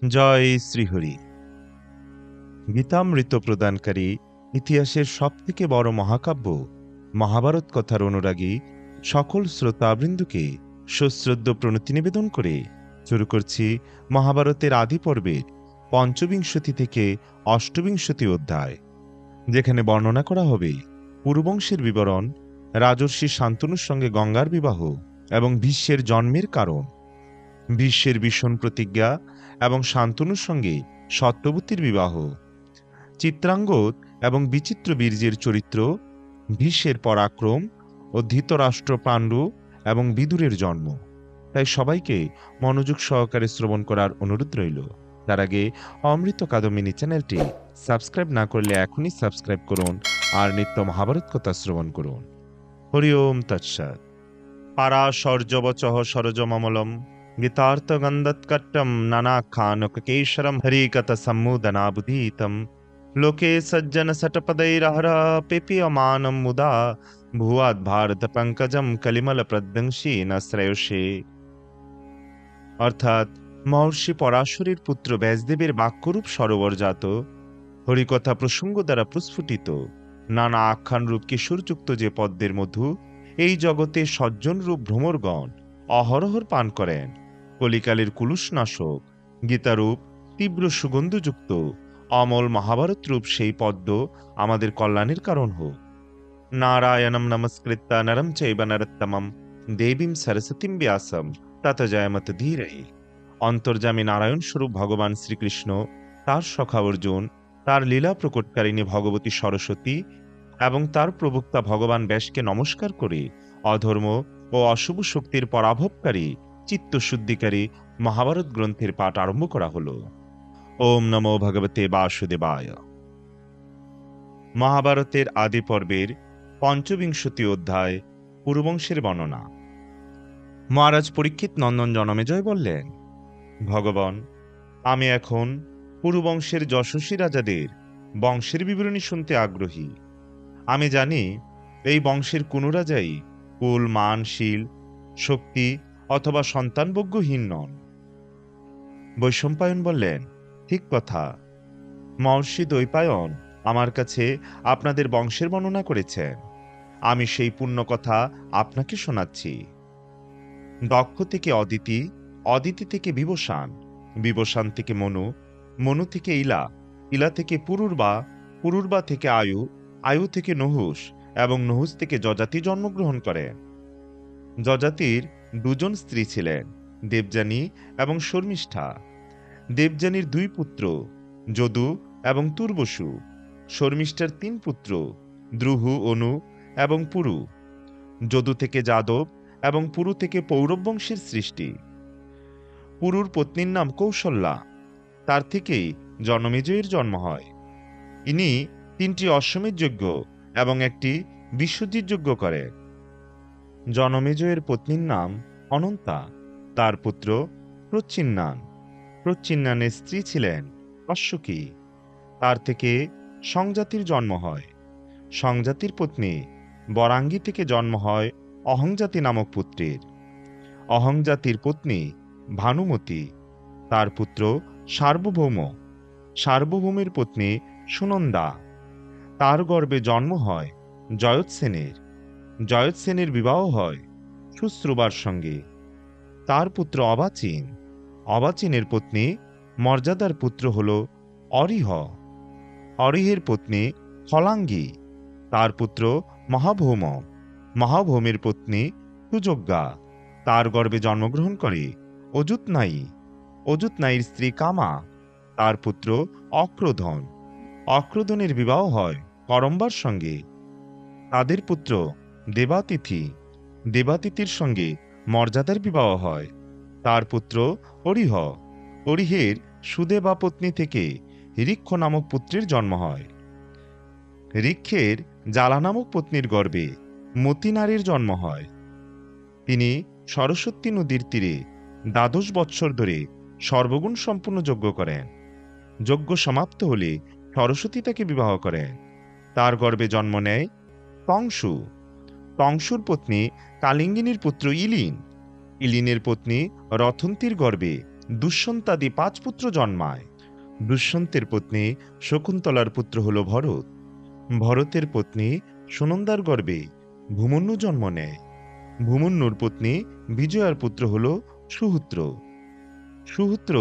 জয় শ্রীহরি। গীতামৃত প্রদানকারী ইতিহাসের সবথেকে বড় মহাকাব্য মহাভারত কথার অনুরাগী সকল শ্রোতাবৃন্দকে সশ্রদ্ধ প্রণতি নিবেদন করে শুরু করছি মহাভারতের আদি পর্বের পঞ্চবিংশতি থেকে অষ্টবিংশতি অধ্যায়, যেখানে বর্ণনা করা হবে পুরুবংশের বিবরণ, রাজর্ষি শান্তনুর সঙ্গে গঙ্গার বিবাহ এবং ভীষ্মের জন্মের কারণ, ভীষ্মের ভীষণ প্রতিজ্ঞা এবং শান্তনুর সঙ্গে সত্যবতীর বিবাহ, চিত্রাঙ্গদ এবং বিচিত্র বীর্যের চরিত্র, ভীষ্মের পরাক্রম ও ধৃতরাষ্ট্র পাণ্ডু এবং বিদুরের জন্ম। তাই সবাইকে মনোযোগ সহকারে শ্রবণ করার অনুরোধ রইল। তার আগে অমৃত কাদম্বিনী চ্যানেলটি সাবস্ক্রাইব না করলে এখনই সাবস্ক্রাইব করুন আর নিত্য মহাভারত কথা শ্রবণ করুন। হরি ওম তৎসৎ। পারাশর্যবচঃ সরজমমলম গীতার্থগন্ধৎকট্টম নানাখ্যানককেশরম হরিকথসম্মোদনাবুধীতম লোকে সজ্জন সটপदैरहर পেপীয়মানম মুদা ভুয়াদ ভারত পঙ্কজম কলিমল প্রদংশী ন শ্রেয়সে। অর্থাৎ মহর্ষি পরাশরের পুত্র ব্যাসদেবের বাক্যরূপ সরোবরজাত, হরিকথা প্রসঙ্গ দ্বারা প্রস্ফুটিত, নানা আখ্যানরূপ কিশোরযুক্ত যে পদ্মের মধু এই জগতে সজ্জনরূপ ভ্রমরগণ অহরহর পান করেন, কলিকালের কুলুষনাশক গীতারূপ তীব্র সুগন্ধযুক্ত অমল মহাভারত রূপ সেই পদ্ম আমাদের কল্যাণের কারণ হোক। নারায়ণম নমস্কৃত্য নরম চৈব নরোত্তমম দেবীম সরস্বতীম ব্যাসম তত জয়মত ধীরহি। অন্তর্যামী নারায়ণ স্বরূপ ভগবান শ্রীকৃষ্ণ, তার সখা অর্জুন, তার লীলা প্রকটকারিণী ভগবতী সরস্বতী এবং তার প্রবক্তা ভগবান ব্যাসকে নমস্কার করে অধর্ম ও অশুভ শক্তির পরাভবকারী চিত্তশুদ্ধিকারী মহাভারত গ্রন্থের পাঠ আরম্ভ করা হল। ওম নমো ভগবতে বাসুদেবায়। মহাভারতের আদি পর্বের পঞ্চবিংশতি অধ্যায়, পুরুবংশের বর্ণনা। মহারাজ পরীক্ষিত নন্দন জনমেজয় বললেন, ভগবান, আমি এখন পুরুবংশের যশস্বী রাজাদের বংশের বিবরণী শুনতে আগ্রহী। আমি জানি এই বংশের কোনো রাজাই কুল, মান, শীল, শক্তি অথবা সন্তানভোগ্যহীন নন। বৈশম্পায়ন বললেন, ঠিক কথা। মহর্ষি দ্বৈপায়ন আমার কাছে আপনাদের বংশের বর্ণনা করেছেন, আমি সেই পুণ্য কথা আপনাকে শোনাচ্ছি। দক্ষ থেকে অদিতি, অদিতি থেকে বিবসান, বিবসান থেকে মনু, মনু থেকে ইলা, ইলা থেকে পুরুর্বা, পুরুর্বা থেকে আয়ু, আয়ু থেকে নহুষ এবং নহুষ থেকে যজাতি জন্মগ্রহণ করেন। যজাতির দুজন স্ত্রী ছিলেন, দেবযানী এবং শর্মিষ্ঠা। দেবযানীর দুই পুত্র, যদু এবং তুর্বসু। শর্মিষ্ঠার তিন পুত্র, দ্রুহু, অনু এবং পুরু। যদু থেকে যাদব এবং পুরু থেকে পৌরব বংশের সৃষ্টি। পুরুর পত্নীর নাম কৌশল্যা, তার থেকেই জনমেজয়ের জন্ম হয়। ইনি তিনটি অশ্বমেধ যজ্ঞ এবং একটি বিশ্বজিৎ যজ্ঞ করেন। জনমেজয়ের পত্নীর নাম অনন্তা, তার পুত্র প্রচ্ছিন্নান। প্রচ্ছিন্নানের স্ত্রী ছিলেন অশ্বকী, তার থেকে সংজাতির জন্ম হয়। সংজাতির পত্নী বরাঙ্গী থেকে জন্ম হয় অহংজাতি নামক পুত্রের। অহংজাতির পত্নী ভানুমতী, তার পুত্র সার্বভৌম। সার্বভৌমের পত্নী সুনন্দা, তার গর্ভে জন্ম হয় জয়ৎসেনের। জয়ৎসেনের বিবাহ হয় সুশ্রুবার সঙ্গে, তার পুত্র অবাচিন। অবাচিনের পত্নী মর্যাদার পুত্র হল অরিহ। অরিহের পত্নী ফলাঙ্গী, তার পুত্র মহাভৌম। মহাভৌমের পত্নী সুযোগ্যা, তার গর্ভে জন্মগ্রহণ করে অযুতনায়ী। অযুতনায়ীর স্ত্রী কামা, তার পুত্র অক্রোধন। অক্রোধনের বিবাহ হয় করম্বার সঙ্গে, তাদের পুত্র দেবাতিথি। দেবাতিথির সঙ্গে মর্যাদার বিবাহ হয়, তার পুত্র অরিহ। অরিহের সুদেবা পত্নী থেকে ঋক্ষ নামক পুত্রের জন্ম হয়। ঋক্ষের জ্বালা নামক পত্নীর গর্ভে মতি নারীর জন্ম হয়। তিনি সরস্বতী নদীর তীরে ১২ বৎসর ধরে সর্বগুণ সম্পূর্ণ যজ্ঞ করেন। যজ্ঞ সমাপ্ত হলে সরস্বতী তাকে বিবাহ করেন। তার গর্ভে জন্ম নেয় তংশু। তংশুর পত্নী কালিঙ্গিনীর পুত্র ইলিন। ইলিনের পত্নী রথন্তীর গর্ভে দুষ্যন্তাদি 5 পুত্র জন্মায়। দুষ্যন্তের পত্নী শকুন্তলার পুত্র হল ভরত। ভরতের পত্নী সুনন্দার গর্ভে ভূমন্যু জন্ম নেয়। ভূমন্যুর পত্নী বিজয়ার পুত্র হল সুহূত্র। সুহূত্র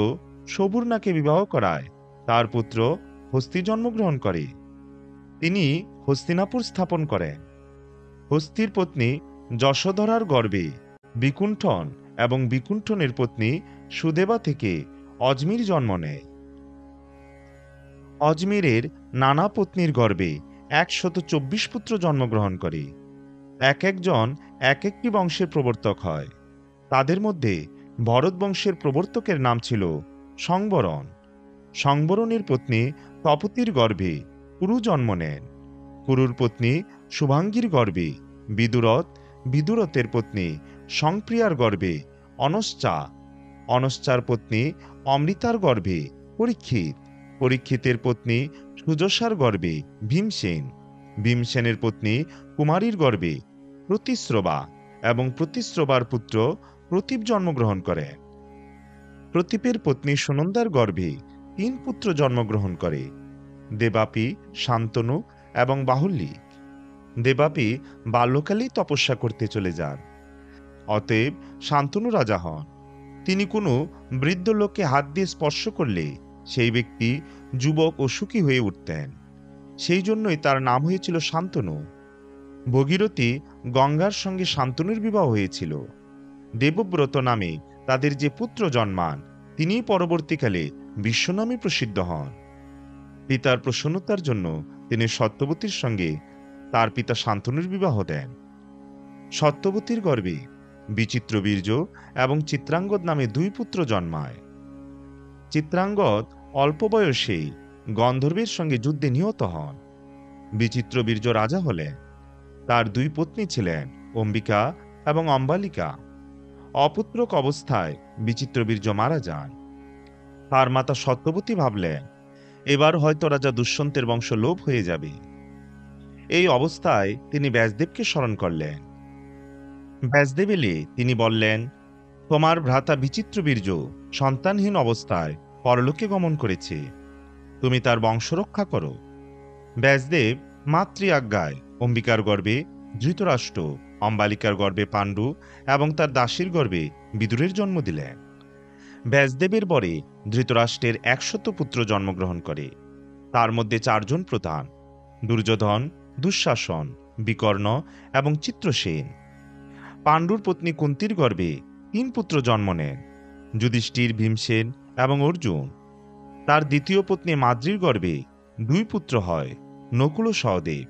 সবুর্ণাকে বিবাহ করায় তার পুত্র হস্তি জন্মগ্রহণ করে। তিনি হস্তিনাপুর স্থাপন করেন। হস্তির পত্নী যশোধরার গর্ভে বিকুণ্ঠন এবং বিকুণ্ঠনের পত্নী সুদেবা থেকে অজমির জন্ম নেয়। অজমিরের নানা পত্নীর গর্ভে 124 পুত্র জন্মগ্রহণ করে। এক একজন এক একটি বংশের প্রবর্তক হয়। তাদের মধ্যে ভরত বংশের প্রবর্তকের নাম ছিল সংবরণ। সংবরণের পত্নী তপতির গর্ভে কুরু জন্ম নেন। কুরুর পত্নী শুভাঙ্গীর গর্ভে বিদুরথ। বিদুরথের পত্নী সংপ্রিয়ার গর্ভে অনশ্চা। অনশ্চার পত্নী অমৃতার গর্ভে পরীক্ষিত। পরীক্ষিতের পত্নী সুযশার গর্ভে ভীমসেন। ভীমসেনের পত্নী কুমারীর গর্ভে প্রতিশ্রবা এবং প্রতিশ্রবার পুত্র প্রতীপ জন্মগ্রহণ করেন। প্রতীপের পত্নী সুনন্দার গর্ভে 3 পুত্র জন্মগ্রহণ করে, দেবাপী, শান্তনু এবং বাহুল্যিক। দেবাপী বাল্যকালেই তপস্যা করতে চলে যান। অতএব শান্তনু রাজা হন। তিনি কোনো বৃদ্ধ লোককে হাত দিয়ে স্পর্শ করলে সেই ব্যক্তি যুবক ও সুখী হয়ে উঠতেন। সেই জন্যই তার নাম হয়েছিল শান্তনু। ভগীরথী গঙ্গার সঙ্গে শান্তনুর বিবাহ হয়েছিল। দেবব্রত নামে তাদের যে পুত্র জন্মান তিনি পরবর্তীকালে বিশ্বনামে প্রসিদ্ধ হন। পিতার প্রসন্নতার জন্য তিনি সত্যবতীর সঙ্গে তার পিতা শান্তনুর বিবাহ দেন। সত্যবতীর গর্ভে বিচিত্রবীর্য এবং চিত্রাঙ্গদ নামে 2 পুত্র জন্মায়। চিত্রাঙ্গদ অল্প বয়সেই গন্ধর্বের সঙ্গে যুদ্ধে নিহত হন। বিচিত্রবীর্য রাজা হলেন। তার 2 পত্নী ছিলেন অম্বিকা এবং অম্বালিকা। অপুত্রক অবস্থায় বিচিত্রবীর্য মারা যান। তার মাতা সত্যবতী ভাবলেন এবার হয়তো রাজা দুষ্যন্তের বংশ লোপ হয়ে যাবে। এই অবস্থায় তিনি ব্যাসদেবকে স্মরণ করলেন। ব্যাসদেব এলে তিনি বললেন, তোমার ভ্রাতা বিচিত্রবীর্য সন্তানহীন অবস্থায় পরলোকে গমন করেছে, তুমি তার বংশ রক্ষা করো। ব্যাসদেব মাতৃ আজ্ঞায় অম্বিকার গর্ভে ধৃতরাষ্ট্র, অম্বালিকার গর্ভে পাণ্ডু এবং তার দাসীর গর্ভে বিদুরের জন্ম দিলেন। ব্যাসদেবের বরে ধৃতরাষ্ট্রের 100 পুত্র জন্মগ্রহণ করে। তার মধ্যে 4 জন প্রধান: দুর্যোধন, দুঃশাসন, বিকর্ণ এবং চিত্রসেন। পাণ্ডুর পত্নী কুন্তির গর্ভে 3 পুত্র জন্ম নেন: যুধিষ্ঠির, ভীমসেন এবং অর্জুন। তার দ্বিতীয় পত্নী মাদ্রির গর্ভে 2 পুত্র হয়: নকুল ও সহদেব।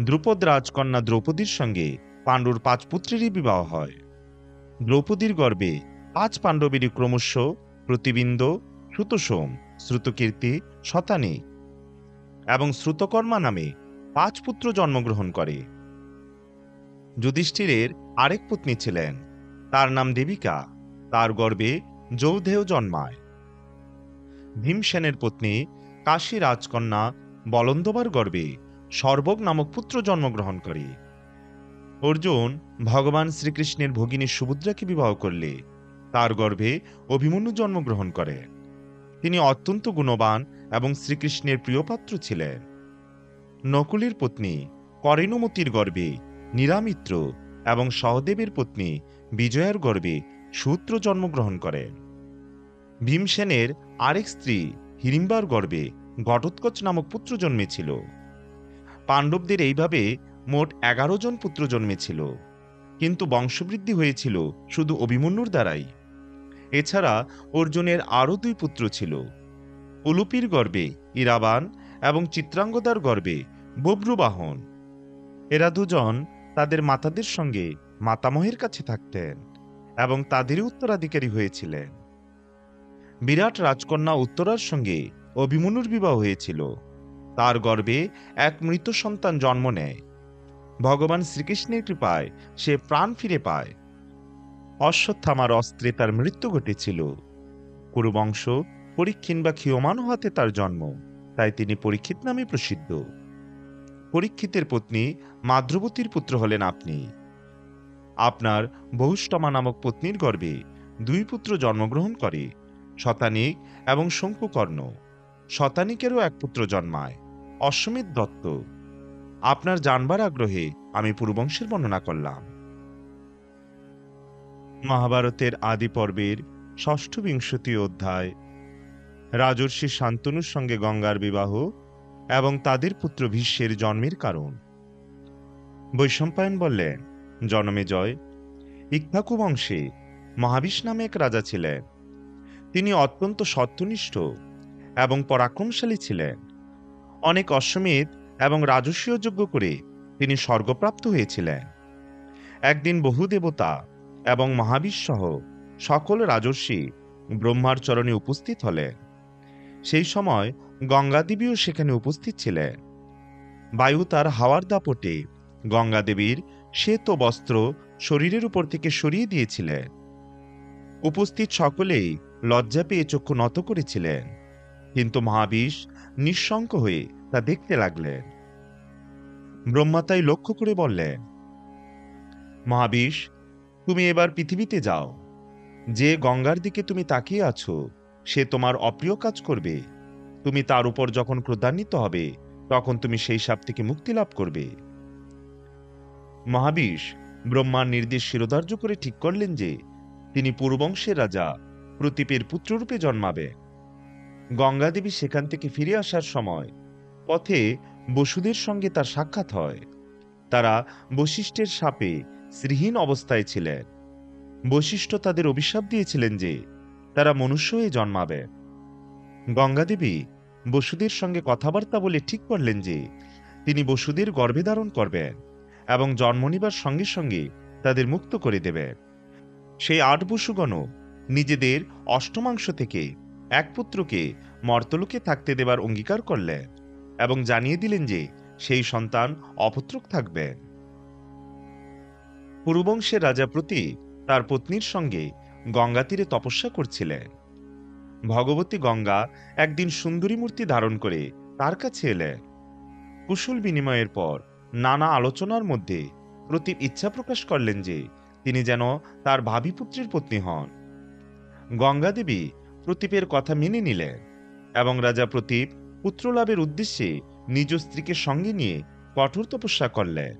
দ্রুপদ রাজকন্যা দ্রৌপদীর সঙ্গে পাণ্ডুর 5 পুত্রেরই বিবাহ হয়। দ্রৌপদীর গর্ভে 5 পাণ্ডবেরই ক্রমশ প্রতিবিন্দ, শ্রুতসোম, শ্রুতকীর্তি, শতানী এবং শ্রুতকর্মা নামে 5 পুত্র জন্মগ্রহণ করে। যুধিষ্ঠিরের আরেক পত্নী ছিলেন, তার নাম দেবিকা। তার গর্ভে যৌধেয় জন্মায়। ভীমসেনের পত্নী কাশী রাজকন্যা বলন্দবার গর্ভে সর্বগ নামক পুত্র জন্মগ্রহণ করে। অর্জুন ভগবান শ্রীকৃষ্ণের ভগিনী সুভদ্রাকে বিবাহ করলে তার গর্ভে অভিমন্যু জন্মগ্রহণ করে। তিনি অত্যন্ত গুণবান এবং শ্রীকৃষ্ণের প্রিয়পাত্র ছিলেন। নকুলের পত্নী করেণমতির গর্ভে নিরামিত্র এবং সহদেবের পত্নী বিজয়ার গর্ভে সূত্র জন্মগ্রহণ করেন। ভীমসেনের আরেক স্ত্রী হিড়িম্বার গর্ভে ঘটোৎকচ নামক পুত্র জন্মেছিল। পাণ্ডবদের এইভাবে মোট 11 জন পুত্র জন্মেছিল, কিন্তু বংশবৃদ্ধি হয়েছিল শুধু অভিমন্যুর দ্বারাই। এছাড়া অর্জুনের আরও 2 পুত্র ছিল: উলুপির গর্ভে ইরাবান এবং চিত্রাঙ্গদার গর্ভে বব্রুবাহন। এরা 2 জন তাদের মাতাদের সঙ্গে মাতামহের কাছে থাকতেন এবং তাদেরই উত্তরাধিকারী হয়েছিলেন। বিরাট রাজকন্যা উত্তরার সঙ্গে অভিমন্যুর বিবাহ হয়েছিল। তার গর্ভে এক মৃত সন্তান জন্ম নেয়। ভগবান শ্রীকৃষ্ণের কৃপায় সে প্রাণ ফিরে পায়। অশ্বত্থামার অস্ত্রে তার মৃত্যু ঘটেছিল। কুরুবংশ পরীক্ষিন বা ক্ষীয়মান হাতে তার জন্ম, তাই তিনি পরীক্ষিত নামে প্রসিদ্ধ। পরীক্ষিতের পত্নী মাদ্রবতীর পুত্র হলেন আপনি। আপনার বহুষ্টমা নামক পত্নীর গর্ভে দুই পুত্র জন্মগ্রহণ করে, শতানিক এবং শঙ্কুকর্ণ। শতানিকেরও এক পুত্র জন্মায়, অশ্বমেধ দত্ত। আপনার জানবার আগ্রহে আমি পুরুবংশের বর্ণনা করলাম। মহাভারতের আদি পর্বের ষষ্ঠ বিংশতি অধ্যায়। রাজর্ষি শান্তনুর সঙ্গে গঙ্গার বিবাহ এবং তাদের পুত্র ভীষ্মের জন্মের কারণ। বৈশম্পায়ন বললেন, জনমেজয়, ইক্ষ্বাকু বংশে মহাবিশ নামে এক রাজা ছিলেন। তিনি অত্যন্ত সত্যনিষ্ঠ এবং পরাক্রমশালী ছিলেন। অনেক অশ্বমেধ এবং রাজস্বীয় যজ্ঞ করে তিনি স্বর্গপ্রাপ্ত হয়েছিলেন। একদিন বহু দেবতা এবং মহাবিশ সহ সকল রাজর্ষি ব্রহ্মার চরণে উপস্থিত হলেন। সেই সময় গঙ্গাদেবীও সেখানে উপস্থিত ছিলেন। বায়ু তার হাওয়ার দাপটে গঙ্গাদেবীর শ্বেত বস্ত্র শরীরের উপর থেকে সরিয়ে দিয়েছিলেন। উপস্থিত সকলেই লজ্জা পেয়ে চক্ষু নত করেছিলেন, কিন্তু মহাবিশ নিঃশঙ্ক হয়ে তা দেখতে লাগলেন। ব্রহ্মা তাই লক্ষ্য করে বললেন, মহাবিশ, তুমি এবার পৃথিবীতে যাও। যে গঙ্গার দিকে তুমি তাকিয়ে আছো সে তোমার অপ্রিয় কাজ করবে। তুমি তার উপর যখন ক্রোধান্বিত হবে তখন তুমি সেই শাপ থেকে মুক্তি লাভ করবে। মহাবিশ ব্রহ্মার নির্দেশ শিরোধার্য করে ঠিক করলেন যে তিনি পুরুবংশের রাজা প্রতীপের পুত্ররূপে জন্মাবে। গঙ্গাদেবী সেখান থেকে ফিরে আসার সময় পথে বসুদের সঙ্গে তার সাক্ষাৎ হয়। তারা বশিষ্ঠের শাপে শ্রীহীন অবস্থায় ছিলেন। বশিষ্ঠ তাদের অভিশাপ দিয়েছিলেন যে তারা মনুষ্য হয়ে জন্মাবে। গঙ্গাদেবী বসুদের সঙ্গে কথাবার্তা বলে ঠিক করলেন যে তিনি বসুদের গর্ভে ধারণ করবেন এবং জন্ম নিবার সঙ্গে সঙ্গে তাদের মুক্ত করে দেবেন। সেই ৮ বসুগণও নিজেদের অষ্টমাংশ থেকে এক পুত্রকে মর্তলোকে থাকতে দেবার অঙ্গীকার করলেন এবং জানিয়ে দিলেন যে সেই সন্তান অপুত্রক থাকবেন। পুরুবংশের রাজা প্রতীপ তার পত্নীর সঙ্গে গঙ্গা তীরে তপস্যা করছিলেন। ভগবতী গঙ্গা একদিন সুন্দরী মূর্তি ধারণ করে তার কাছে এলেন। কুশল বিনিময়ের পর নানা আলোচনার মধ্যে প্রতীপ ইচ্ছা প্রকাশ করলেন যে তিনি যেন তার ভাবী পুত্রের পত্নী হন। গঙ্গাদেবী প্রতীপের কথা মেনে নিলেন এবং রাজা প্রতীপ পুত্রলাভের উদ্দেশ্যে নিজ স্ত্রীকে সঙ্গে নিয়ে কঠোর তপস্যা করলেন।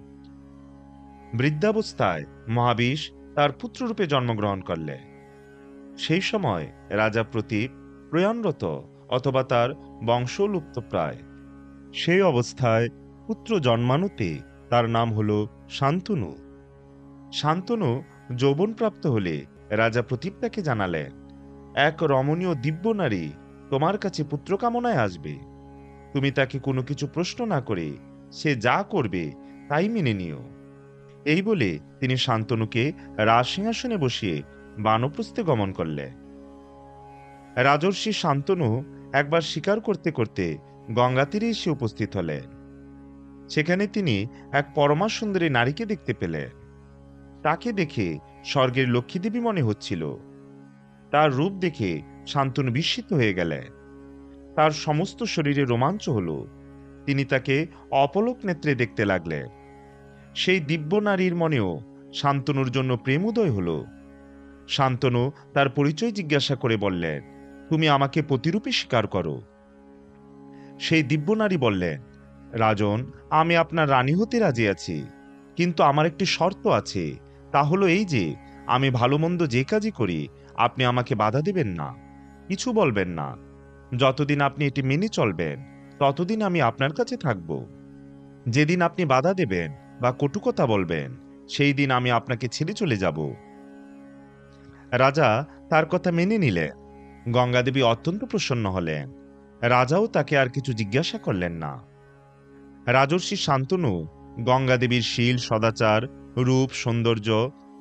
বৃদ্ধাবস্থায় মহাবিশ তার পুত্ররূপে জন্মগ্রহণ করলেন। সেই সময় রাজা প্রতীপ প্রয়াণরত অথবা তার বংশ লুপ্তপ্রায়। সেই অবস্থায় পুত্র জন্মানোতে তার নাম হল শান্তনু। শান্তনু যৌবনপ্রাপ্ত হলে রাজা প্রতীপ তাকে জানালেন, এক রমণীয় দিব্য নারী তোমার কাছে পুত্র কামনায় আসবে। তুমি তাকে কোনো কিছু প্রশ্ন না করে সে যা করবে তাই মেনে নিও। এই বলে তিনি শান্তনুকে রাজসিংহাসনে বসিয়ে বানপ্রস্থে গমন করলেন। রাজর্ষি শান্তনু একবার শিকার করতে করতে গঙ্গা তীরে এসে উপস্থিত হলেন। সেখানে তিনি এক পরমা সুন্দরী নারীকে দেখতে পেলেন। তাকে দেখে স্বর্গের লক্ষ্মীদেবী মনে হচ্ছিল। তার রূপ দেখে শান্তনু বিস্মিত হয়ে গেলেন। তার সমস্ত শরীরে রোমাঞ্চ হল। তিনি তাকে অপলক নেত্রে দেখতে লাগলেন। সেই দিব্য নারীর মনেও শান্তনুর জন্য প্রেম উদয় হল। শান্তনু তার পরিচয় জিজ্ঞাসা করে বললেন, তুমি আমাকে পতিরূপে স্বীকার করো। সেই দিব্য নারী বললেন, রাজন, আমি আপনার রানী হতে রাজি আছি, কিন্তু আমার একটি শর্ত আছে। তা হলো এই যে আমি ভালো মন্দ যে কাজই করি আপনি আমাকে বাধা দেবেন না, কিছু বলবেন না। যতদিন আপনি এটি মেনে চলবেন ততদিন আমি আপনার কাছে থাকব। যেদিন আপনি বাধা দেবেন বা কটু কথা বলবেন সেই দিন আমি আপনাকে ছেড়ে চলে যাব। রাজা তার কথা মেনে নিলেন। গঙ্গাদেবী অত্যন্ত প্রসন্ন হলেন। রাজাও তাকে আর কিছু জিজ্ঞাসা করলেন না। রাজর্ষি শান্তনু গঙ্গাদেবীর শীল, সদাচার, রূপ, সৌন্দর্য,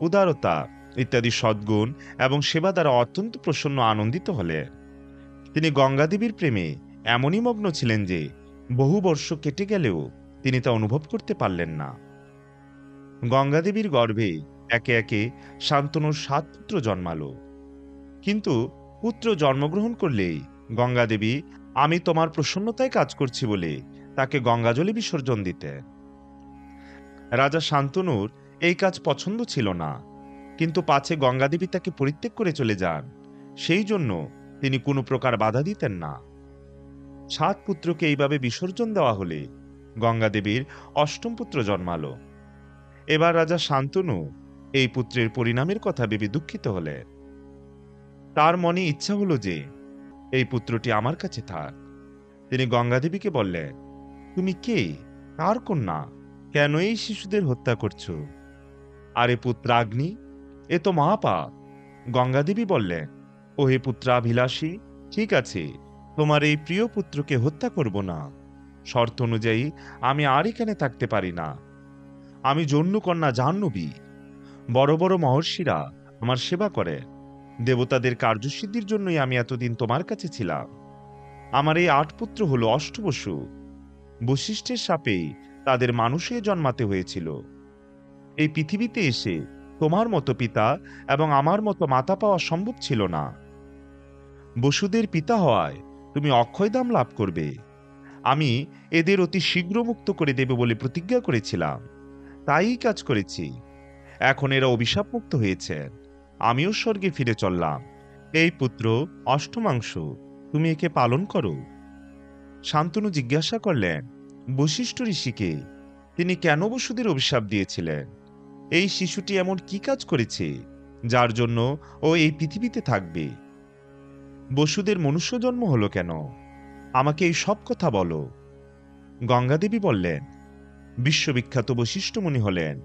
উদারতা ইত্যাদি সদ্গুণ এবং সেবা দ্বারা অত্যন্ত প্রসন্ন আনন্দিত হলেন। তিনি গঙ্গাদেবীর প্রেমে এমনই মগ্ন ছিলেন যে বহু বর্ষ কেটে গেলেও তিনি তা অনুভব করতে পারলেন না। গঙ্গাদেবীর গর্ভে একে একে শান্তনুর 7 পুত্র জন্মালো। কিন্তু পুত্র জন্মগ্রহণ করলেই গঙ্গাদেবী আমি তোমার প্রসন্নতায় কাজ করছি বলে তাকে গঙ্গাজলে বিসর্জন দিতেন। রাজা শান্তনুর এই কাজ পছন্দ ছিল না, কিন্তু পাছে গঙ্গাদেবী তাকে পরিত্যাগ করে চলে যান, সেই জন্য তিনি কোনো প্রকার বাধা দিতেন না। 7 পুত্রকে এইভাবে বিসর্জন দেওয়া হলে গঙ্গাদেবীর অষ্টম পুত্র জন্মালো। এবার রাজা শান্তনু এই পুত্রের পরিণামের কথা ভেবে দুঃখিত হলেন। তার মনে ইচ্ছা হলো যে এই পুত্রটি আমার কাছে থাক। তিনি গঙ্গাদেবীকে বললেন, তুমি কে, কার কন্যা, কেন এই শিশুদের হত্যা করছো? আরে পুত্রাগ্নি, এ তো মহাপাপ। গঙ্গাদেবী বললেন, ও হে পুত্রাভিলাষী, ঠিক আছে, তোমার এই প্রিয় পুত্রকে হত্যা করব না। শর্ত অনুযায়ী আমি আর এখানে থাকতে পারি না। আমি জন্যকন্যা জাহ্নবী। বড় বড় মহর্ষিরা আমার সেবা করে, দেবতাদের কার্যসিদ্ধির জন্যই আমি এতদিন তোমার কাছে ছিলাম। আমার এই 8 পুত্র হলো অষ্টবসু। বশিষ্ঠের শাপেই তাদের মানুষে জন্মাতে হয়েছিল। এই পৃথিবীতে এসে তোমার মতো পিতা এবং আমার মতো মাতা পাওয়া সম্ভব ছিল না। বসুদের পিতা হওয়ায় তুমি অক্ষয়ধাম লাভ করবে। আমি এদের অতি শীঘ্র মুক্ত করে দেব বলে প্রতিজ্ঞা করেছিলাম, তাই কাজ করেছি। এখন এরা অভিশাপ মুক্ত হয়েছেন, আমিও স্বর্গে ফিরে চললাম। এই পুত্র অষ্টমাংশু, তুমি একে পালন করো। শান্তনু জিজ্ঞাসা করলেন, বশিষ্ঠ ঋষিকে তিনি কেন বসুদের অভিশাপ দিয়েছিলেন? এই শিশুটি এমন কি কাজ করেছে যার জন্য ও এই পৃথিবীতে থাকবে? বসুদের মনুষ্য জন্ম হলো কেন? আমাকে এই সব কথা বলো। গঙ্গাদেবী বললেন, বিশ্ববিখ্যাত বশিষ্ঠ মুনি হলেন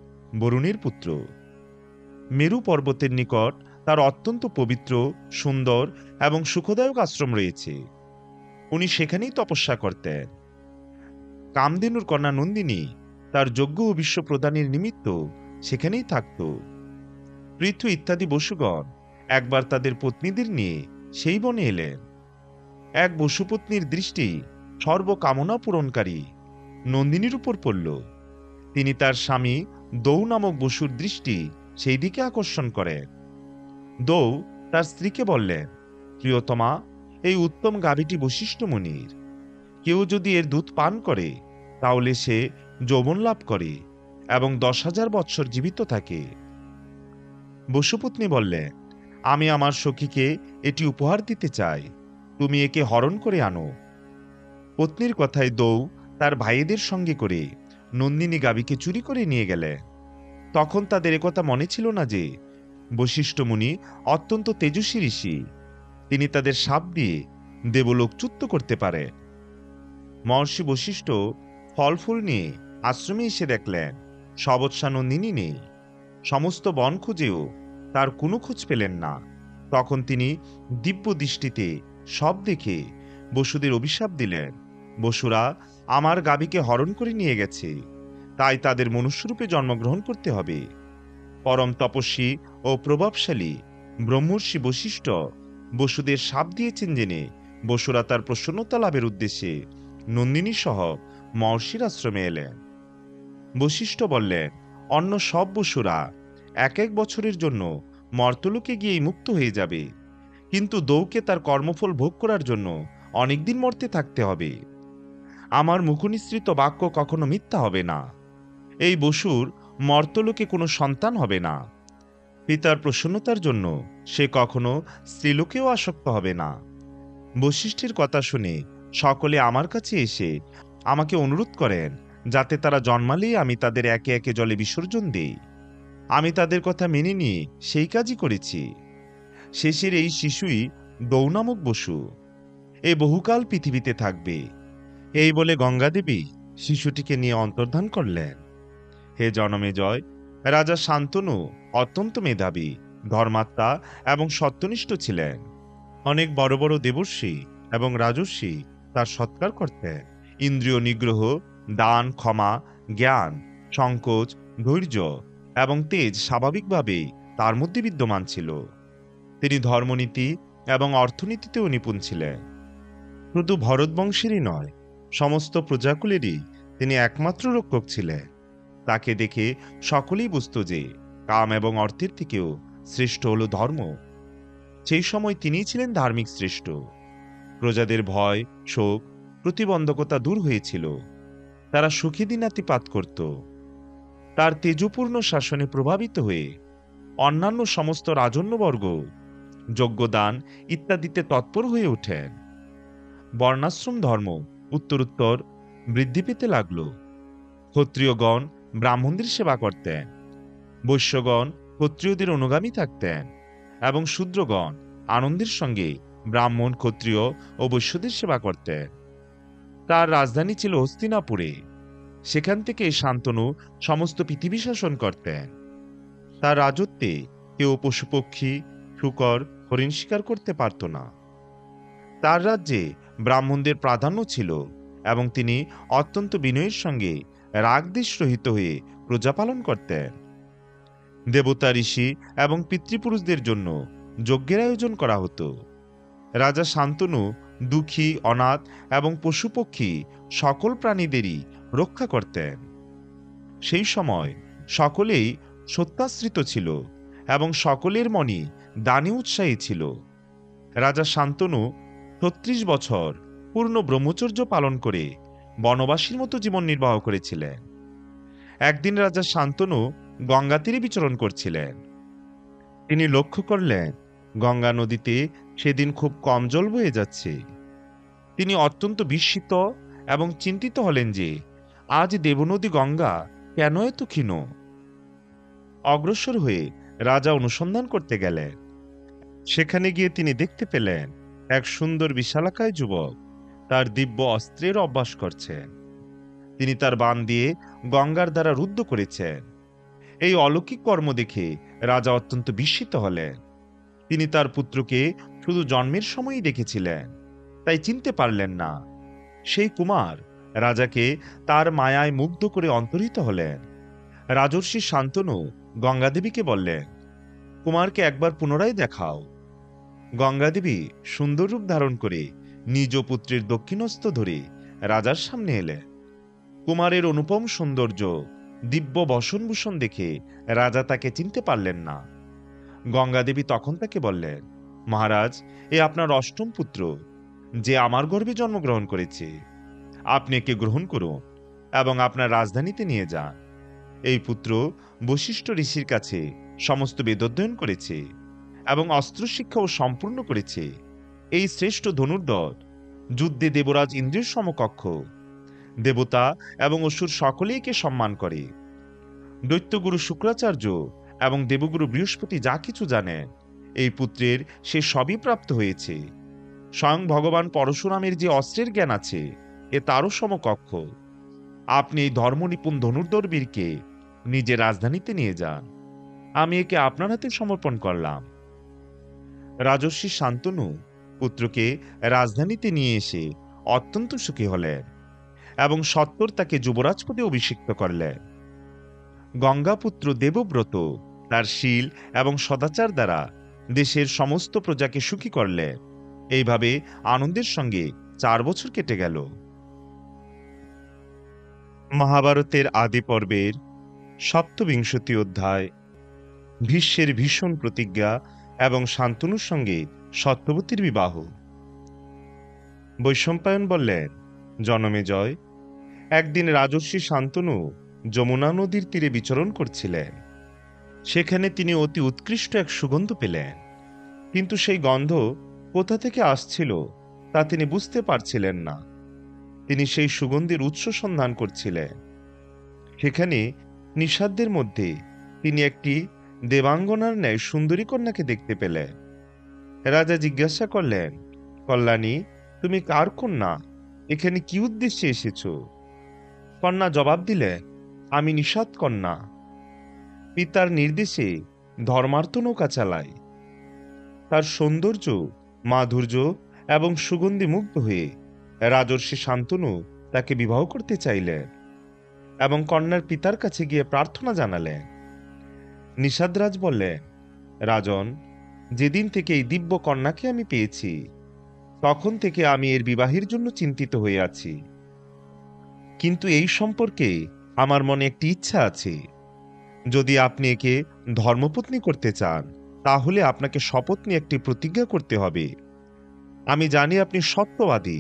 বরুণের পুত্র। মেরু পর্বতের নিকট তার অত্যন্ত পবিত্র, সুন্দর এবং সুখদায়ক আশ্রম রয়েছে। উনি সেখানেই তপস্যা করতেন। কামধেনুর কন্যা নন্দিনী তার যজ্ঞ ও বিশ্ব প্রদানের নিমিত্ত সেখানেই থাকত। পৃথু ইত্যাদি বসুগণ একবার তাদের পত্নীদের নিয়ে সেই বনে এলেন। এক বসুপত্নীর দৃষ্টি সর্বকামনা পূরণকারী নন্দিনীর উপর পড়ল। তিনি তার স্বামী দৌ নামক বসুর দৃষ্টি সেই দিকে আকর্ষণ করেন। দৌ তার স্ত্রীকে বললেন, প্রিয়তমা, এই উত্তম গাভীটি বশিষ্ঠ মুনির। কেউ যদি এর দুধ পান করে তাহলে সে যৌবন লাভ করে এবং 10,000 বৎসর জীবিত থাকে। বসুপত্নী বললেন, আমি আমার সখীকে এটি উপহার দিতে চাই, তুমি একে হরণ করে আনো। পত্নীর কথায় দৌ তার ভাইদের সঙ্গে করে নন্দিনী গাভীকে চুরি করে নিয়ে গেলে। তখন তাদের একথা মনে ছিল না যে বশিষ্ঠ মুনি অত্যন্ত তেজস্বী ঋষি, তিনি তাদের শাপ দিয়ে দেবলোক চ্যুত করতে পারে। মহর্ষি বশিষ্ঠ ফল ফুল নিয়ে আশ্রমে এসে দেখলেন সবৎসা নন্দিনী নেই। সমস্ত বন খুঁজেও তার কোনো খোঁজ পেলেন না। তখন তিনি দিব্য দৃষ্টিতে সব দেখে বসুদের অভিশাপ দিলেন, বসুরা আমার গাভীকে হরণ করে নিয়ে গেছে, তাই তাদের মনুষ্যরূপে জন্মগ্রহণ করতে হবে। পরম তপস্বী ও প্রভাবশালী ব্রহ্মর্ষি বশিষ্ঠ বসুদের শাপ দিয়েছেন জেনে বসুরা তার প্রসন্নতা লাভের উদ্দেশ্যে নন্দিনী সহ মহর্ষির আশ্রমে এলেন। বশিষ্ঠ বললেন, অন্য সব বসুরা 1 বছরের জন্য মর্তলোকে গিয়েই মুক্ত হয়ে যাবে, কিন্তু দৌকে তার কর্মফল ভোগ করার জন্য অনেকদিন মর্তে থাকতে হবে। আমার মুখনিসৃত বাক্য কখনো মিথ্যা হবে না। এই বসুর মর্তলোকে কোনো সন্তান হবে না। পিতার প্রসন্নতার জন্য সে কখনো স্ত্রীলোকেও আসক্ত হবে না। বশিষ্ঠের কথা শুনে সকলে আমার কাছে এসে আমাকে অনুরোধ করেন যাতে তারা জন্মালেই আমি তাদের একে একে জলে বিসর্জন দেই। আমি তাদের কথা মেনে নিয়ে সেই কাজই করেছি। শেষের এই শিশুই দৌ নামক বসু। এ বহুকাল পৃথিবীতে থাকবে। এই বলে গঙ্গাদেবী শিশুটিকে নিয়ে অন্তর্ধান করলেন। হে জনমেজয়, রাজা শান্তনু অত্যন্ত মেধাবী, ধর্মাত্মা এবং সত্যনিষ্ঠ ছিলেন। অনেক বড় বড় দেবর্ষি এবং রাজর্ষি তার সৎকার করতেন। ইন্দ্রিয় নিগ্রহ, দান, ক্ষমা, জ্ঞান, সংকোচ, ধৈর্য এবং তেজ স্বাভাবিকভাবেই তার মধ্যে বিদ্যমান ছিল। তিনি ধর্মনীতি এবং অর্থনীতিতেও নিপুণ ছিলেন। শুধু ভরতবংশেরই নয়, সমস্ত প্রজাকুলেরই তিনি একমাত্র রক্ষক ছিলেন। তাকে দেখে সকলেই বুঝত যে কাম এবং অর্থের থেকেও শ্রেষ্ঠ হল ধর্ম। সেই সময় তিনিই ছিলেন ধার্মিক শ্রেষ্ঠ। প্রজাদের ভয়, শোক, প্রতিবন্ধকতা দূর হয়েছিল। তারা সুখে দিনাতিপাত করত। তার তেজপূর্ণ শাসনে প্রভাবিত হয়ে অন্যান্য সমস্ত রাজন্যবর্গ যজ্ঞদান ইত্যাদিতে তৎপর হয়ে ওঠেন। বর্ণাশ্রম ধর্ম উত্তরোত্তর বৃদ্ধি পেতে লাগল। ক্ষত্রিয়গণ ব্রাহ্মণদের সেবা করতেন, বৈশ্যগণ ক্ষত্রিয়দের অনুগামী থাকতেন এবং শূদ্রগণ আনন্দের সঙ্গে ব্রাহ্মণ, ক্ষত্রিয় ও বৈশ্যদের সেবা করতেন। তার রাজধানী ছিল হস্তিনাপুরে। সেখান থেকে শান্তনু সমস্ত পৃথিবী শাসন করতেন। তার রাজত্বে কেউ পশুপক্ষী, শূকর, হরিণ শিকার করতে পারত না। তার রাজ্যে ব্রাহ্মণদের প্রাধান্য ছিল এবং তিনি অত্যন্ত বিনয়ের সঙ্গে রাগদ্বেষ রহিত হয়ে প্রজা পালন করতেন। দেবতা, ঋষি এবং পিতৃপুরুষদের জন্য যজ্ঞের আয়োজন করা হতো। রাজা শান্তনু দুঃখী, অনাথ এবং পশুপক্ষী সকল প্রাণীদেরই রক্ষা করতেন। সেই সময় সকলেই সত্যাশ্রিত ছিল এবং সকলের মনই দানে উৎসাহী ছিল। রাজা শান্তনু ৩৬ বছর পূর্ণ ব্রহ্মচর্য পালন করে বনবাসীর মতো জীবন নির্বাহ করেছিলেন। একদিন রাজা শান্তনু গঙ্গা তীরে বিচরণ করছিলেন। তিনি লক্ষ্য করলেন গঙ্গা নদীতে সেদিন খুব কম জল বয়ে যাচ্ছে। তিনি অত্যন্ত বিস্মিত এবং চিন্তিত হলেন যে আজ দেবনদী গঙ্গা কেন এত ক্ষীণ। অগ্রসর হয়ে রাজা অনুসন্ধান করতে গেলেন। সেখানে গিয়ে তিনি দেখতে পেলেন এক সুন্দর বিশালাকায় যুবক তার দিব্য অস্ত্রের অভ্যাস করছেন। তিনি তার বাণ দিয়ে গঙ্গার দ্বারা রুদ্ধ করেছেন। এই অলৌকিক কর্ম দেখে রাজা অত্যন্ত বিস্মিত হলেন। তিনি তার পুত্রকে শুধু জন্মের সময়ই দেখেছিলেন, তাই চিনতে পারলেন না। সেই কুমার রাজাকে তার মায়ায় মুগ্ধ করে অন্তর্হিত হলেন। রাজর্ষি শান্তনু গঙ্গাদেবীকে বললেন, কুমারকে একবার পুনরায় দেখাও। গঙ্গাদেবী সুন্দর রূপ ধারণ করে নিজ পুত্রের দক্ষিণহস্ত ধরে রাজার সামনে এলেন। কুমারের অনুপম সৌন্দর্য, দিব্য বসনভূষণ দেখে রাজা তাকে চিনতে পারলেন না। গঙ্গাদেবী তখন তাকে বললেন, মহারাজ, এ আপনার অষ্টম পুত্র, যে আমার গর্ভে জন্মগ্রহণ করেছে। আপনি একে গ্রহণ করুন এবং আপনার রাজধানীতে নিয়ে যান। এই পুত্র বশিষ্ঠ ঋষির কাছে সমস্ত বেদোদ্যয়ন করেছে এবং অস্ত্র শিক্ষাও সম্পূর্ণ করেছে। এই শ্রেষ্ঠ ধনুর্ধর যুদ্ধে দেবরাজ ইন্দ্রের সমকক্ষ। দেবতা এবং অসুর সকলেই একে সম্মান করে। দৈত্যগুরু শুক্রাচার্য এবং দেবগুরু বৃহস্পতি যা কিছু জানেন, এই পুত্রের সে সবই প্রাপ্ত হয়েছে। স্বয়ং ভগবান পরশুরামের যে অস্ত্রের জ্ঞান আছে, এ তারও সমকক্ষ। আপনি এই ধর্মনিপুণ ধনুর্ধর বীরকে নিজের রাজধানীতে নিয়ে যান। আমি একে আপনার হাতে সমর্পণ করলাম। রাজর্ষি শান্তনু পুত্রকে রাজধানীতে নিয়ে এসে অত্যন্ত সুখী হলেন এবং সত্বর তাকে যুবরাজ পদে অভিষিক্ত করলেন। গঙ্গাপুত্র দেবব্রত তার শীল এবং সদাচার দ্বারা দেশের সমস্ত প্রজাকে সুখী করলেন। এইভাবে আনন্দের সঙ্গে 4 বছর কেটে গেল। মহাভারতের আদি পর্বের ৭বিংশতি অধ্যায়, ভীষ্মের ভীষণ প্রতিজ্ঞা এবং শান্তনুর সঙ্গে সত্যবতীর বিবাহ। বৈশম্পায়ন বললেন, জনমেজয়, একদিন রাজর্ষি শান্তনু যমুনা নদীর তীরে বিচরণ করছিলেন। সেখানে তিনি অতি উৎকৃষ্ট এক সুগন্ধ পেলেন, কিন্তু সেই গন্ধ কোথা থেকে আসছিল তা তিনি বুঝতে পারছিলেন না। তিনি সেই সুগন্ধের উৎস সন্ধান করছিলেন। সেখানে নিষাদদের মধ্যে তিনি একটি দেবাঙ্গনার ন্যায় সুন্দরী কন্যাকে দেখতে পেলেন। রাজা জিজ্ঞাসা করলেন, কল্যাণী, তুমি কার কন্যা? এখানে কি উদ্দেশ্যে এসেছ? কন্যা জবাব দিলেন, আমি নিষাদ কন্যা। পিতার নির্দেশে ধর্মার্থ নৌকা চালাই। তার সৌন্দর্য, মাধুর্য এবং সুগন্ধি মুগ্ধ হয়ে রাজর্ষি শান্তনু তাকে বিবাহ করতে চাইলেন এবং কন্যার পিতার কাছে গিয়ে প্রার্থনা জানালেন। নিষাদরাজ বললেন, রাজন, যেদিন থেকে এই দিব্য কন্যাকে আমি পেয়েছি, তখন থেকে আমি এর বিবাহের জন্য চিন্তিত হয়ে আছি। কিন্তু এই সম্পর্কে আমার মনে একটি ইচ্ছা আছে। যদি আপনি একে ধর্মপত্নী করতে চান, তাহলে আপনাকে শপথ নিয়ে একটি প্রতিজ্ঞা করতে হবে। আমি জানি আপনি সত্যবাদী।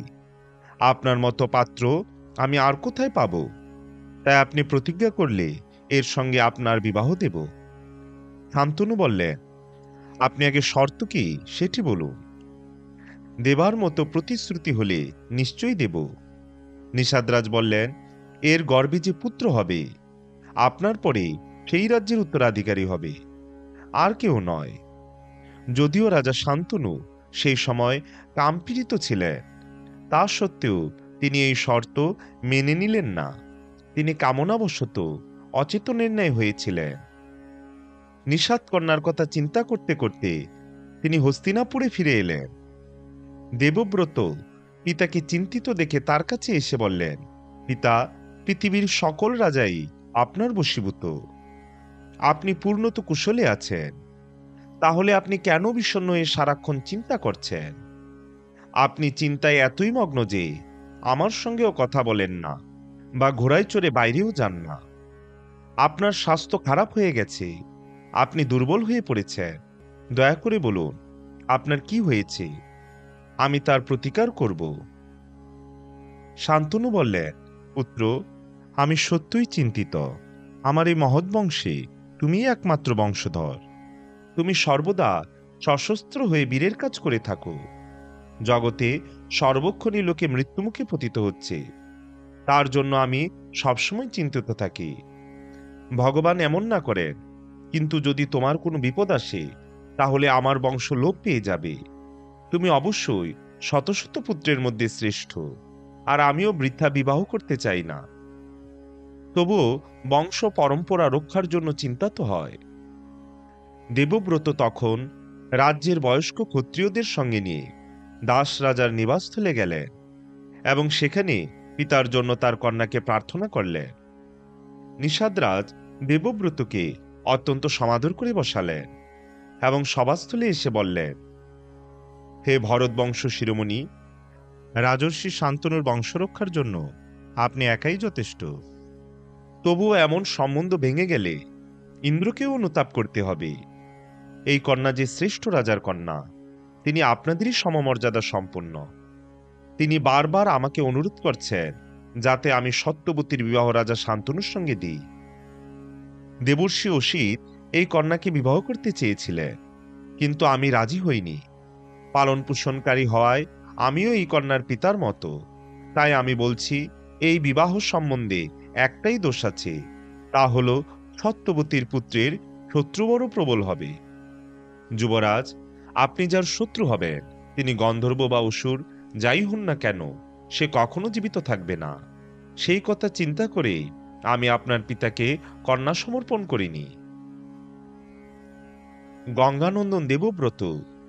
আপনার মতো পাত্র আমি আর কোথায় পাব? তাই আপনি প্রতিজ্ঞা করলে এর সঙ্গে আপনার বিবাহ দেব। শান্তনু বললেন, আপনি আগে শর্ত কি সেটি বলুন। দেবার মতো প্রতিশ্রুতি হলে নিশ্চয়ই দেব। নিষাদরাজ বললেন, এর গর্ভে যে পুত্র হবে, আপনার পরে সেই রাজ্যের উত্তরাধিকারী হবে, আর কেউ নয়। যদিও রাজা শান্তনু সেই সময় কামপীড়িত ছিলেন, তা সত্ত্বেও তিনি এই শর্ত মেনে নিলেন না। তিনি কামনাবশত অচেতনের ন্যায় হয়েছিলেন। নিষাদ কন্যার কথা চিন্তা করতে করতে তিনি হস্তিনাপুরে ফিরে এলেন। দেবব্রত পিতাকে চিন্তিত দেখে তার কাছে এসে বললেন, পিতা, পৃথিবীর সকল রাজাই আপনার বশীভূত। আপনি পূর্ণত কুশলে আছেন, তাহলে আপনি কেন বিষণ্ণ হয়ে সারাক্ষণ চিন্তা করছেন? আপনি চিন্তায় এতই মগ্ন যে আমার সঙ্গেও কথা বলেন না বা ঘোড়ায় চড়ে বাইরেও যান না। আপনার স্বাস্থ্য খারাপ হয়ে গেছে, আপনি দুর্বল হয়ে পড়েছেন। দয়া করে বলুন, আপনার কি হয়েছে? আমি তার প্রতিকার করব। শান্তনু বললেন, পুত্র, আমি সত্যই চিন্তিত। আমার এই মহৎ বংশে তুমিই একমাত্র বংশধর। তুমি সর্বদা সশস্ত্র হয়ে বীরের কাজ করে থাকো। জগতে সর্বক্ষণই লোকে মৃত্যুমুখে পতিত হচ্ছে, তার জন্য আমি সবসময় চিন্তিত থাকি। ভগবান এমন না করেন, কিন্তু যদি তোমার কোনো বিপদ আসে, তাহলে আমার বংশ লোপ পেয়ে যাবে। তুমি অবশ্যই শত শত পুত্রের মধ্যে শ্রেষ্ঠ, আর আমিও বৃদ্ধা বিবাহ করতে চাই না। তবুও বংশ পরম্পরা রক্ষার জন্য চিন্তা তো হয়। দেবব্রত তখন রাজ্যের বয়স্ক ক্ষত্রিয়দের সঙ্গে নিয়ে দাস রাজার নিবাসস্থলে গেলেন এবং সেখানে পিতার জন্য তার কন্যাকে প্রার্থনা করলেন। নিষাদরাজ দেবব্রতকে অত্যন্ত সমাদর করে বসালেন এবং সভাস্থলে এসে বললেন, হে ভরতবংশ শিরোমণি, রাজর্ষি শান্তনুর বংশরক্ষার জন্য আপনি একাই যথেষ্ট। তবুও এমন সম্বন্ধ ভেঙে গেলে ইন্দ্রকেও অনুতাপ করতে হবে। এই কন্যা যে শ্রেষ্ঠ রাজার কন্যা, তিনি আপনাদেরই সমমর্যাদা সম্পন্ন। তিনি বারবার আমাকে অনুরোধ করছেন যাতে আমি সত্যবতীর বিবাহ রাজা শান্তনুর সঙ্গে দিই। দেবর্ষি অসিত এই কন্যাকে বিবাহ করতে চেয়েছিলেন, কিন্তু আমি রাজি হইনি। পালন পোষণকারী হওয়ায় আমিও এই কন্যার পিতার মতো। তাই আমি বলছি, এই বিবাহ সম্বন্ধে একটাই দোষ আছে, তা হল সত্যবতীর পুত্রের শত্রু বড় প্রবল হবে। যুবরাজ, আপনি যার শত্রু হবেন, তিনি গন্ধর্ব বা অসুর যাই হন না কেন, সে কখনো জীবিত থাকবে না। সেই কথা চিন্তা করে আমি আপনার পিতাকে কন্যা সমর্পণ করিনি। গঙ্গানন্দন দেবব্রত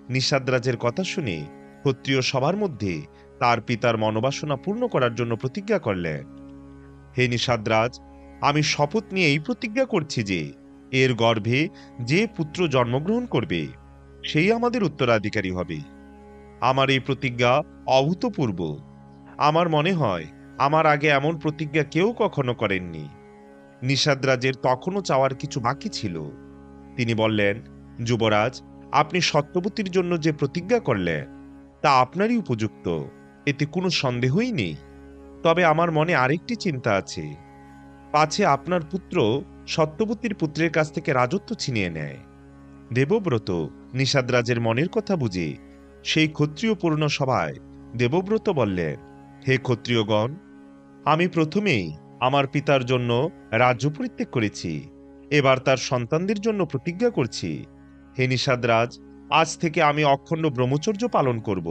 নিষাদরাজের কথা শুনে ক্ষত্রিয় সবার মধ্যে তার পিতার মনোবাসনা পূর্ণ করার জন্য প্রতিজ্ঞা করলেন। হে নিষাদরাজ, আমি শপথ নিয়ে এই প্রতিজ্ঞা করছি যে এর গর্ভে যে পুত্র জন্মগ্রহণ করবে, সেই আমাদের উত্তরাধিকারী হবে। আমার এই প্রতিজ্ঞা অভূতপূর্ব। আমার মনে হয় আমার আগে এমন প্রতিজ্ঞা কেউ কখনো করেননি। নিষাদরাজের তখনও চাওয়ার কিছু বাকি ছিল। তিনি বললেন, যুবরাজ, আপনি সত্যবতীর জন্য যে প্রতিজ্ঞা করলেন তা আপনারই উপযুক্ত, এতে কোনো সন্দেহই নেই। তবে আমার মনে আরেকটি চিন্তা আছে, পাছে আপনার পুত্র সত্যবতীর পুত্রের কাছ থেকে রাজত্ব ছিনিয়ে নেয়। দেবব্রত নিষাদরাজের মনের কথা বুঝে সেই ক্ষত্রিয় পূর্ণ সভায় দেবব্রত বললেন, হে ক্ষত্রিয়গণ, আমি প্রথমেই আমার পিতার জন্য রাজ্য পরিত্যাগ করেছি, এবার তার সন্তানদের জন্য প্রতিজ্ঞা করছি। হে নিষাদরাজ, আজ থেকে আমি অখণ্ড ব্রহ্মচর্য পালন করব।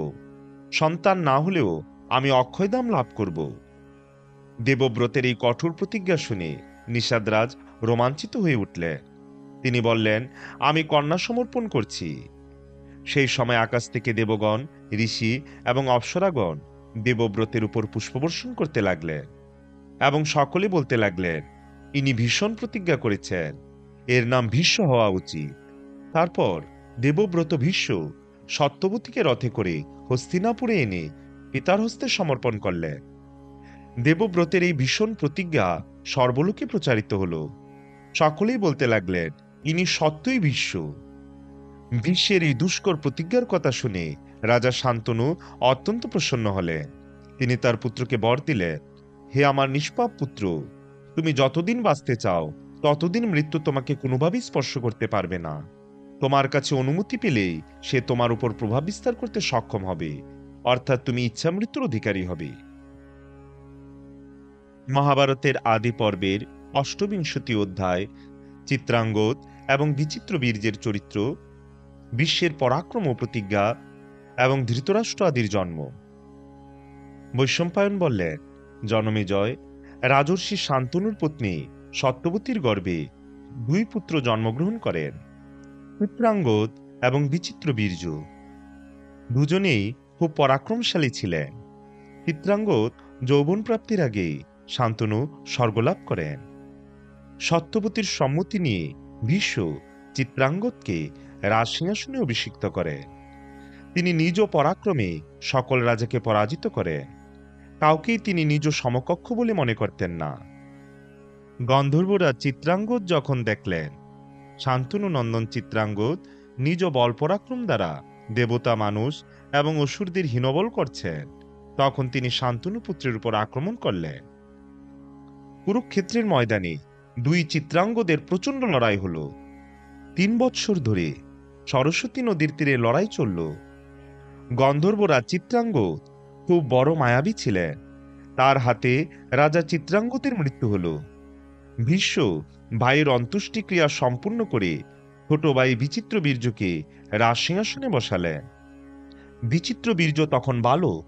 সন্তান না হলেও আমি অক্ষয়ধাম লাভ করব। দেবব্রতের এই কঠোর প্রতিজ্ঞা শুনে নিষাদরাজ রোমাঞ্চিত হয়ে উঠলেন। তিনি বললেন, আমি কন্যা সমর্পণ করছি। সেই সময় আকাশ থেকে দেবগণ, ঋষি এবং অপ্সরাগণ দেবব্রতের উপর পুষ্পবর্ষণ করতে লাগলেন এবং সকলে বলতে লাগলেন, ইনি ভীষণ প্রতিজ্ঞা করেছেন, এর নাম ভীষ্ম হওয়া উচিত। তারপর দেবব্রত ভীষ্ম সত্যবতীকে রথে করে হস্তিনাপুরে এনে পিতার হস্তে সমর্পণ করলেন। দেবব্রতের এই ভীষণ প্রতিজ্ঞা সর্বলোকে প্রচারিত হল। সকলেই বলতে লাগলেন, ইনি সত্যই ভীষ্ম। ভীষ্মের এই দুষ্কর প্রতিজ্ঞার কথা শুনে রাজা শান্তনু অত্যন্ত প্রসন্ন হলেন। তিনি তার পুত্রকে বর দিলেন, হে আমার নিষ্পাপ পুত্র, তুমি যতদিন বাঁচতে চাও ততদিন মৃত্যু তোমাকে কোনোভাবেই স্পর্শ করতে পারবে না। তোমার কাছে অনুমতি পেলেই সে তোমার উপর প্রভাব বিস্তার করতে সক্ষম হবে, অর্থাৎ তুমি ইচ্ছা মৃত্যুর অধিকারী হবে। মহাভারতের আদি পর্বের অষ্টবিংশতি অধ্যায় চিত্রাঙ্গদ এবং বিচিত্র বীর্যের চরিত্র, বিশ্বের পরাক্রম ও প্রতিজ্ঞা এবং ধৃতরাষ্ট্র আদির জন্ম। বৈশম্পায়ন বললেন, জনমেজয়, রাজর্ষি শান্তনুর পত্নী সত্যবতীর গর্ভে দুই পুত্র জন্মগ্রহণ করেন, চিত্রাঙ্গদ এবং বিচিত্র বীর্য। দুজনেই খুব পরাক্রমশালী ছিলেন। চিত্রাঙ্গদ যৌবন প্রাপ্তির আগে শান্তনু স্বর্গলাভ করেন। সত্যবতীর সম্মতি নিয়ে ভীষ্ম চিত্রাঙ্গদকে রাজসিংহাসনে অভিষিক্ত করেন। তিনি নিজ পরাক্রমে সকল রাজাকে পরাজিত করেন। কাউকেই তিনি নিজ সমকক্ষ বলে মনে করতেন না। গন্ধর্বরা চিত্রাঙ্গদ যখন দেখলেন শান্তনু নন্দন চিত্রাঙ্গদ নিজ বল পরাক্রম দ্বারা দেবতা, মানুষ এবং অসুরদের হীনবল করছেন, তখন তিনি শান্তনু পুত্রের উপর আক্রমণ করলেন। কুরুক্ষেত্রের ময়দানে দুই চিত্রাঙ্গদের প্রচণ্ড লড়াই হল। 3 বৎসর ধরে সরস্বতী নদীর তীরে লড়াই চলল। গন্ধর্বরা চিত্রাঙ্গদ খুব বড় মায়াবী ছিলেন। তার হাতে রাজা চিত্রাঙ্গদের মৃত্যু হল। ভীষ্ম ভাইয়ের অন্ত্যেষ্টিক্রিয়া সম্পূর্ণ করে ছোট ভাই বিচিত্র বীর্যকে রাজসিংহাসনে বসালেন। বিচিত্র বীর্য তখন বালক।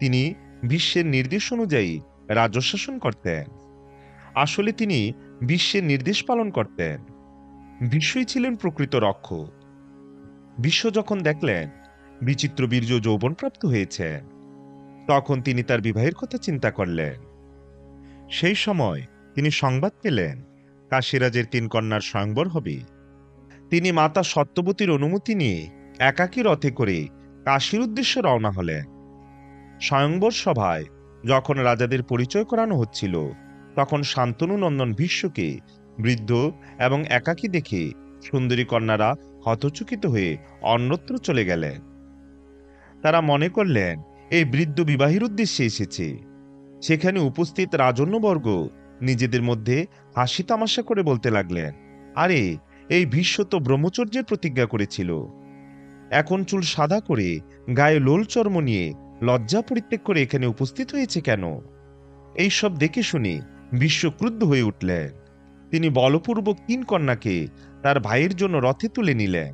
তিনি বিশ্বের নির্দেশ অনুযায়ী রাজ্যশাসন করতেন। আসলে তিনি বিশ্বের নির্দেশ পালন করতেন। বিশ্বই ছিলেন প্রকৃত রক্ষক। বিশ্ব যখন দেখলেন বিচিত্র বীর্য যৌবনপ্রাপ্ত হয়েছে, তখন তিনি তার বিবাহের কথা চিন্তা করলেন। সেই সময় তিনি সংবাদ পেলেন কাশীরাজের 3 কন্যার স্বয়ংবর হবে। তিনি মাতা সত্যবতীর অনুমতি নিয়ে একাকী রথে করে কাশীর উদ্দেশ্যে রওনা হলেন। স্বয়ংবর সভায় যখন রাজাদের পরিচয় করানো হচ্ছিল, তখন শান্তনু নন্দন ভীষ্মকে বৃদ্ধ এবং একাকী দেখে সুন্দরী কন্যারা হতচকিত হয়ে অন্যত্র চলে গেলেন। তারা মনে করলেন এই বৃদ্ধ বিবাহের উদ্দেশ্যে এসেছে। সেখানে উপস্থিত রাজন্যবর্গ নিজেদের মধ্যে হাসি তামাশা করে বলতে লাগলেন, আরে, এই ভীষ্ম তো ব্রহ্মচর্যের প্রতিজ্ঞা করেছিল, এখন চুল সাদা করে গায়ে লোল চর্ম নিয়ে লজ্জা পরিত্যাগ করে এখানে উপস্থিত হয়েছে কেন? এইসব দেখে শুনে ভীষ্ম ক্রুদ্ধ হয়ে উঠলেন। তিনি বলপূর্বক 3 কন্যাকে তার ভাইয়ের জন্য রথে তুলে নিলেন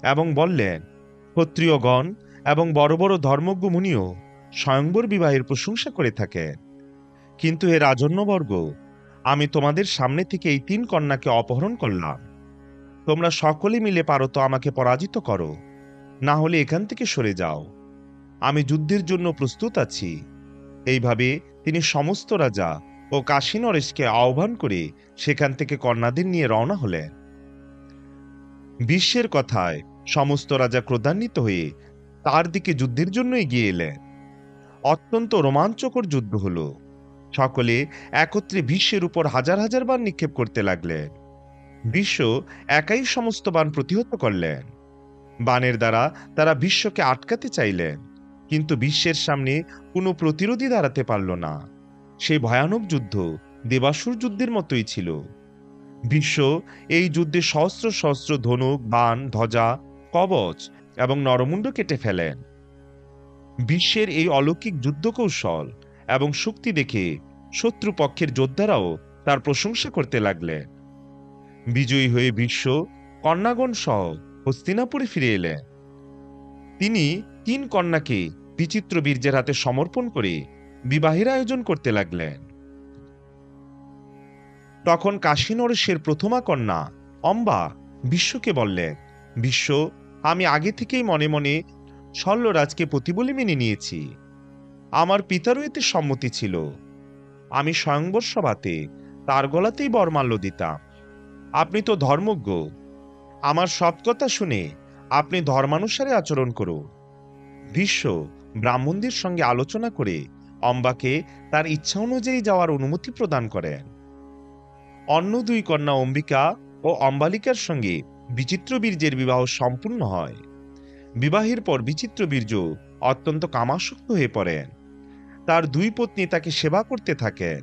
এবং বললেন, ক্ষত্রিয়গণ এবং বড় বড় ধর্মজ্ঞ মুনিও স্বয়ংবর বিবাহের প্রশংসা করে থাকেন, কিন্তু হে রাজন্যবর্গ, আমি তোমাদের সামনে থেকে এই 3 কন্যাকে অপহরণ করলাম। তোমরা সকলে মিলে পারো তো আমাকে পরাজিত করো, না হলে এখান থেকে সরে যাও। আমি যুদ্ধের জন্য প্রস্তুত আছি। এইভাবে তিনি সমস্ত রাজা ও কাশী নরেশকে আহ্বান করে সেখান থেকে কন্যাদের নিয়ে রওনা হলেন। বিশ্বের কথায় সমস্ত রাজা ক্রোধান্বিত হয়ে তার দিকে যুদ্ধের জন্য এগিয়ে এলেন। অত্যন্ত রোমাঞ্চকর যুদ্ধ হল। সকলে একত্রে বিশ্বের উপর হাজার হাজার বাণ নিক্ষেপ করতে লাগলেন। বিশ্ব একাই সমস্ত বাণ প্রতিহত করলেন। বাণের দ্বারা তারা বিশ্বকে আটকাতে চাইলেন, কিন্তু বিশ্বের সামনে কোনো প্রতিরোধী দাঁড়াতে পারল না। সেই ভয়ানক যুদ্ধ দেবাসুর যুদ্ধের মতোই ছিল। বিশ্ব এই যুদ্ধে সহস্র সহস্র ধনুক, বাণ, ধ্বজা, কবচ এবং নরমুণ্ড কেটে ফেলেন। বিশ্বের এই অলৌকিক যুদ্ধ কৌশল এবং শক্তি দেখে শত্রুপক্ষের যোদ্ধারাও তার প্রশংসা করতে লাগলেন। বিজয়ী হয়ে বিশ্ব কন্যাগণ সহ হস্তিনাপুরে ফিরে এলেন। তিনি 3 কন্যাকে বিচিত্র বীর্যের হাতে সমর্পণ করে বিবাহের আয়োজন করতে লাগলেন। তখন কাশী নরেশের প্রথমা কন্যা অম্বা বিশ্বকে বললেন, বিশ্ব, আমি আগে থেকেই মনে মনে শল্যরাজকে পতি বলে মেনে নিয়েছি। আমার পিতারও এতে সম্মতি ছিল। আমি স্বয়ংবর সভাতে তার গলাতেই বরমাল্য দিতাম। আপনি তো ধর্মজ্ঞ, আমার সব কথা শুনে আপনি ধর্মানুসারে আচরণ করুন। ভীষ্ম ব্রাহ্মণদের সঙ্গে আলোচনা করে অম্বাকে তার ইচ্ছা অনুযায়ী যাওয়ার অনুমতি প্রদান করেন। অন্য 2 কন্যা অম্বিকা ও অম্বালিকার সঙ্গে বিচিত্র বীর্যের বিবাহ সম্পূর্ণ হয়। বিবাহের পর বিচিত্র বীর্য অত্যন্ত কামাসক্ত হয়ে পড়েন। তার 2 পত্নী তাকে সেবা করতে থাকেন।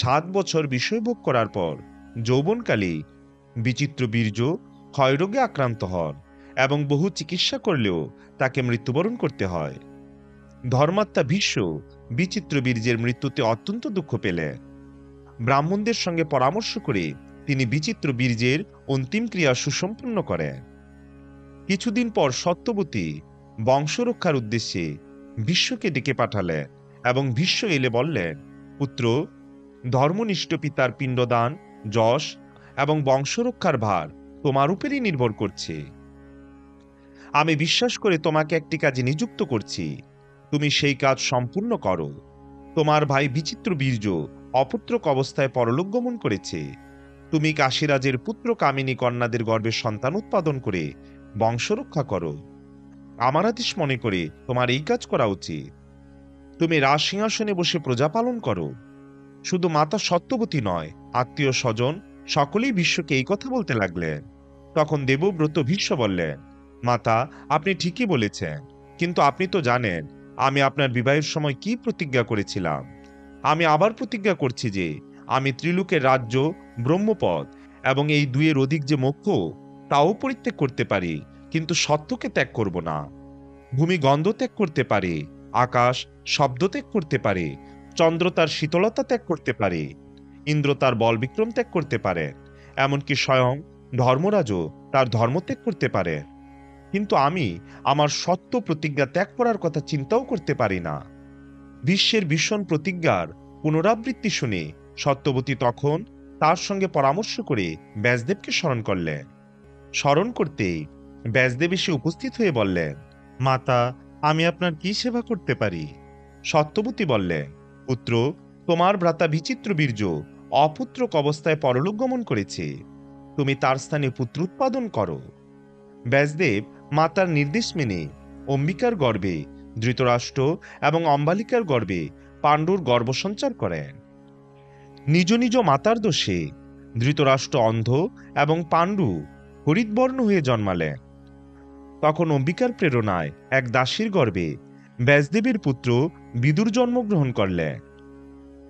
7 বছর বিষয়ভোগ করার পর যৌবনকালে বিচিত্র বীর্য ক্ষয়রোগে আক্রান্ত হন এবং বহু চিকিৎসা করলেও তাকে মৃত্যুবরণ করতে হয়। ধর্মাত্মা ভীষ্ম বিচিত্র বীর্যের মৃত্যুতে অত্যন্ত দুঃখ পেলেন। ব্রাহ্মণদের সঙ্গে পরামর্শ করে তিনি বিচিত্র বীর্যের অন্তিম ক্রিয়া সুসম্পন্ন করেন। কিছুদিন পর সত্যবতী বংশরক্ষার উদ্দেশ্যে ভীষ্মকে ডেকে পাঠালেন এবং ভীষ্ম এলে বললেন, পুত্র, ধর্মনিষ্ঠ পিতার পিণ্ডদান, যশ এবং বংশরক্ষার ভার তোমার উপরই নির্ভর করছে। আমি বিশ্বাস করে তোমাকে একটি কাজে নিযুক্ত করছি, তুমি সেই কাজ সম্পূর্ণ করো। তোমার ভাই বিচিত্র বীর্য অপুত্রক অবস্থায় পরলোক গমন করেছে। তুমি কাশীরাজের পুত্র কামিনী কন্যাদের গর্ভে সন্তান উৎপাদন করে বংশরক্ষা করো। আমার আদেশ মনে করে তোমার এই কাজ করা উচিত। তুমি রাজ সিংহাসনে বসে প্রজা পালন করো। শুধু মাতা সত্যবতী নয়, আত্মীয় স্বজন সকলেই ভীষ্মকে এই কথা বলতে লাগলেন। তখন দেবব্রত ভীষ্ম বললেন, মাতা, আপনি ঠিকই বলেছেন, কিন্তু আপনি তো জানেন আমি আপনার বিবাহের সময় কি প্রতিজ্ঞা করেছিলাম। আমি আবার প্রতিজ্ঞা করছি যে আমি ত্রিলোকের রাজ্য, ব্রহ্মপদ এবং এই দুইয়ের অধিক যে মোক্ষ তাও পরিত্যাগ করতে পারি, কিন্তু সত্যকে ত্যাগ করব না। ভূমি গন্ধ ত্যাগ করতে পারে, আকাশ শব্দ ত্যাগ করতে পারে, চন্দ্র তার শীতলতা ত্যাগ করতে পারে, ইন্দ্র তার বল বিক্রম ত্যাগ করতে পারে, এমনকি স্বয়ং ধর্মরাজও তার ধর্ম ত্যাগ করতে পারে, কিন্তু আমি আমার সত্য প্রতিজ্ঞা ত্যাগ করার কথা চিন্তাও করতে পারি না। বিশ্বের ভীষণ প্রতিজ্ঞার পুনরাবৃত্তি শুনে সত্যবতী তখন তার সঙ্গে পরামর্শ করে ব্যাসদেবকে স্মরণ করলেন। স্মরণ করতেই ব্যাসদেব এসে উপস্থিত হয়ে বললেন, মাতা, আমি আপনার কি সেবা করতে পারি? সত্যবতী বললেন, পুত্র, তোমার ভ্রাতা বিচিত্র বীর্য অপুত্রক অবস্থায় পরলোক গমন করেছে, তুমি তার স্থানে পুত্র উৎপাদন করো। ব্যাসদেব মাতার নির্দেশ মেনে অম্বিকার গর্ভে ধৃতরাষ্ট্র এবং অম্বালিকার গর্ভে পাণ্ডুর গর্ভসঞ্চার করেন। নিজ নিজ মাতার দোষে ধৃতরাষ্ট্র অন্ধ এবং পাণ্ডু হরিৎবর্ণ হয়ে জন্মালেন। তখন অম্বিকার প্রেরণায় এক দাসীর গর্ভে ব্যাসদেবের পুত্র বিদুর জন্মগ্রহণ করলেন।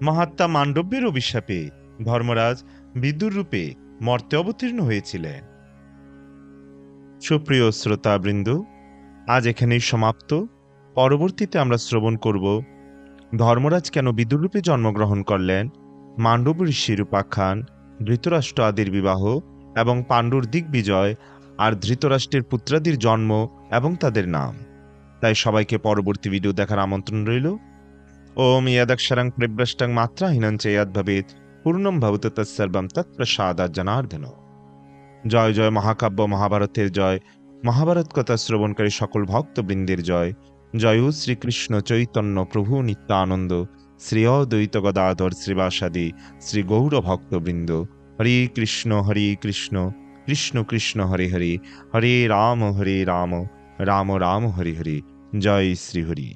মহাত্মা মান্ডব্যের অভিশাপে ধর্মরাজ বিদুর রূপে মর্তে অবতীর্ণ হয়েছিলেন। সুপ্রিয় শ্রোতাবৃন্দ, আজ এখানেই সমাপ্ত। পরবর্তীতে আমরা শ্রবণ করব ধর্মরাজ কেন বিদুররূপে জন্মগ্রহণ করলেন, মান্ডব ঋষির উপাখ্যান, ধৃতরাষ্ট্র আদির বিবাহ এবং পাণ্ডুর দিগ্বিজয়, আর ধৃতরাষ্ট্রের পুত্রাদির জন্ম এবং তাদের নাম। তাই সবাইকে পরবর্তী ভিডিও দেখার আমন্ত্রণ রইল। ওম ইয়াদক্ষরং পরিভ্রষ্টং মাত্রাহীনং চ ইয়াদ্ভবেৎ পূর্ণং ভবতু তৎসর্বং তৎপ্রসাদাৎ জনার্দন। জয় জয় মহাকাব্য মহাভারতের জয়, মহাভারত কথা শ্রবণকারী সকল ভক্তবৃন্দের জয়। জয় শ্রীকৃষ্ণ চৈতন্য প্রভু নিত্যানন্দ, শ্রী অদ্বৈত গদাধর শ্রীবাসাদি শ্রী গৌর ভক্তবৃন্দ। হরে কৃষ্ণ কৃষ্ণ কৃষ্ণ হরে হরে, হরে রাম রাম রাম হরে হরে। জয় শ্রী হরি।